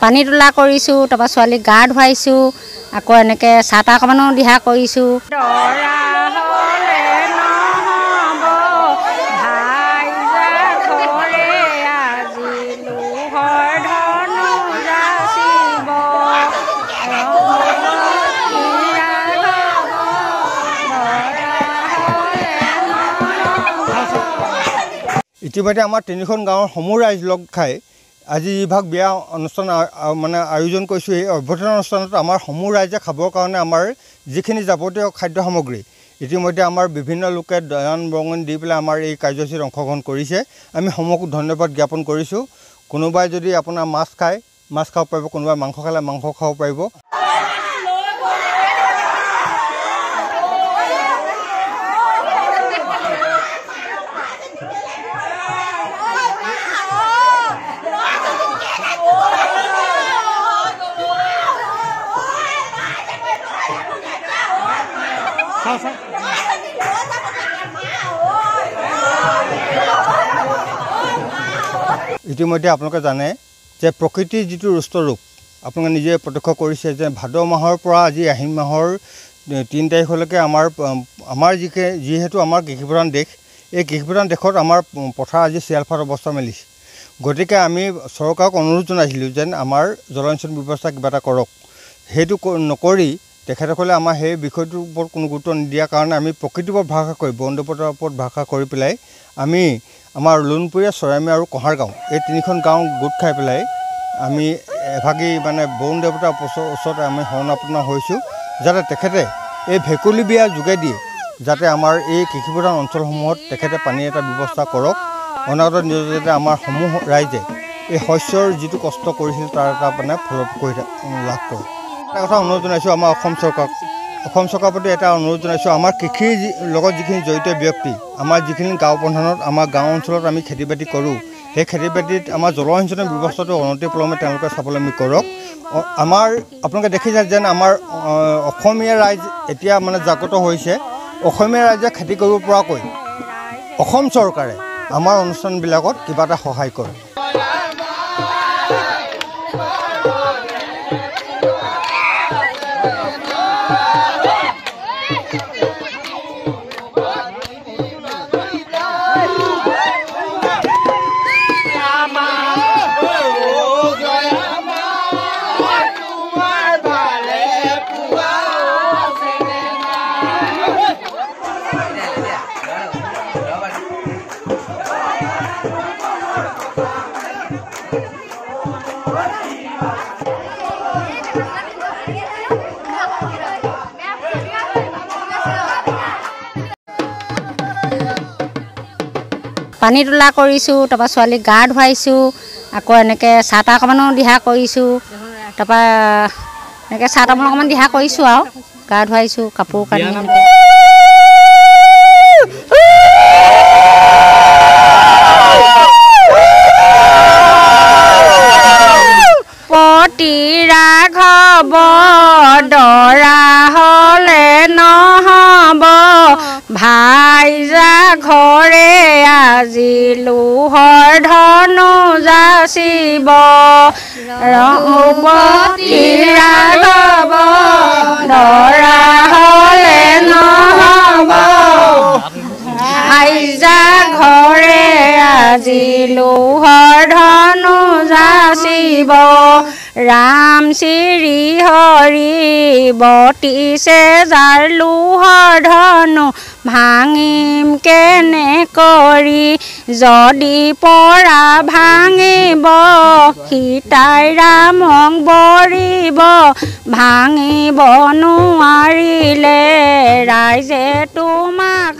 পানী তোলা কৰিছোঁ, তাৰপৰা ছোৱালীক গা ধুৱাইছোঁ, আকৌ এনেকৈ চাহ তাহ অকণমানো দিহা কৰিছোঁ। ইতিমধ্যে আমাৰ তিনিখন গাঁৱৰ সমূহ ৰাইজ লগ খাই আজি যিভাগ বিয়া অনুষ্ঠান মানে আয়োজন কৰিছোঁ, এই অভ্যৰ্থনা অনুষ্ঠানত আমাৰ সমূহ ৰাইজে খাবৰ কাৰণে আমাৰ যিখিনি যাৱতীয় খাদ্য সামগ্ৰী ইতিমধ্যে আমাৰ বিভিন্ন লোকে দান বৰঙণি দি পেলাই আমাৰ এই কাৰ্যসূচীত অংশগ্ৰহণ কৰিছে। আমি সমূহক ধন্যবাদ জ্ঞাপন কৰিছোঁ। কোনোবাই যদি আপোনাৰ মাছ খায় মাছ খাব পাৰিব, কোনোবাই মাংস খালে মাংস খাব পাৰিব। ইতিমধ্যে আপোনালোকে জানে যে প্ৰকৃতিৰ যিটো ৰুষ্ট ৰূপ আপোনালোকে নিজে প্ৰত্যক্ষ কৰিছে যে ভাদ মাহৰ পৰা আজি আহিন মাহৰ 3 তাৰিখলৈকে আমাৰ যিহেতু আমাৰ কৃষিপ্ৰধান দেশ, এই কৃষিপ্ৰধান দেশত আমাৰ পথাৰ আজি চিয়ালফাট অৱস্থা মেলিছে। গতিকে আমি চৰকাৰক অনুৰোধ জনাইছিলোঁ যেন আমাৰ জলসিঞ্চন ব্যৱস্থা কিবা এটা কৰক। সেইটো নকৰি তেখেতসকলে আমাৰ সেই বিষয়টোৰ ওপৰত কোনো গুৰুত্ব নিদিয়াৰ কাৰণে আমি প্ৰকৃতিৰ ওপৰত ভৰসা কৰি বনদুপতাৰ ওপৰত ভৰসা কৰি পেলাই আমি আমাৰ লোণপুৰীয়া, চৰাইমে আৰু কহাৰ গাঁও এই তিনিখন গাঁও গোট খাই পেলাই আমি এভাগী মানে বৰুণ দেৱতাৰ ওচৰত আমি শৰণাপন্ন হৈছোঁ, যাতে তেখেতে এই ভেকুলী বিয়া যোগেদি যাতে আমাৰ এই কৃষিপ্ৰধান অঞ্চলসমূহত তেখেতে পানীৰ এটা ব্যৱস্থা কৰক। অনাগত দিনত যাতে আমাৰ সমূহ ৰাইজে এই শস্যৰ যিটো কষ্ট কৰিছিল তাৰ এটা মানে ফলপ্ৰসূ লাভ কৰে। এটা কথা অনুৰোধ জনাইছোঁ আমাৰ অসম চৰকাৰৰ প্ৰতি এটা অনুৰোধ জনাইছোঁ, আমাৰ কৃষিৰ লগত যিখিনি জড়িত ব্যক্তি, আমাৰ যিখিনি গাঁও প্ৰধানত আমাৰ গাঁও অঞ্চলত আমি খেতি বাতি কৰোঁ, সেই খেতি বাতিত আমাৰ জলসিঞ্চনৰ ব্যৱস্থাটো অনতিপলমে তেওঁলোকে স্বাৱলম্বী কৰক। আপোনালোকে দেখিছে যেন আমাৰ অসমীয়া ৰাইজ এতিয়া মানে জাগ্ৰত হৈছে। অসমীয়া ৰাইজে খেতি কৰিব পৰাকৈ অসম চৰকাৰে আমাৰ অনুষ্ঠানবিলাকত কিবা এটা সহায় কৰে। পানী তোলা কৰিছোঁ, তাৰপৰা ছোৱালীক গা ধুৱাইছোঁ, আকৌ এনেকৈ চাহ তাহ অকণমানো দিহা কৰিছোঁ, তাৰপৰা এনেকৈ চাহ তামোল অকণমান দিহা কৰিছোঁ আৰু গা ধুৱাইছোঁ, কাপোৰ কানি এনেকৈ। পতি ৰাঘৱ দৰা হ'লে নহ'ব, ভাইজা ঘৰে আজি লোহৰ ধনু যাচিব। পতি ৰাঘৱ দৰা হ'লে নহ'ব, ভাইজা ঘৰে আজি লোহৰ ধনু যাচিব। ৰাম শ্ৰী হৰি বতিছে যাৰ লোহৰ ধনু, ভাঙিম কেনে কৰি যদি পৰা ভাঙিব, সীতাই ৰামক বৰিব, ভাঙিব নোৱাৰিলে ৰাইজে তোমাক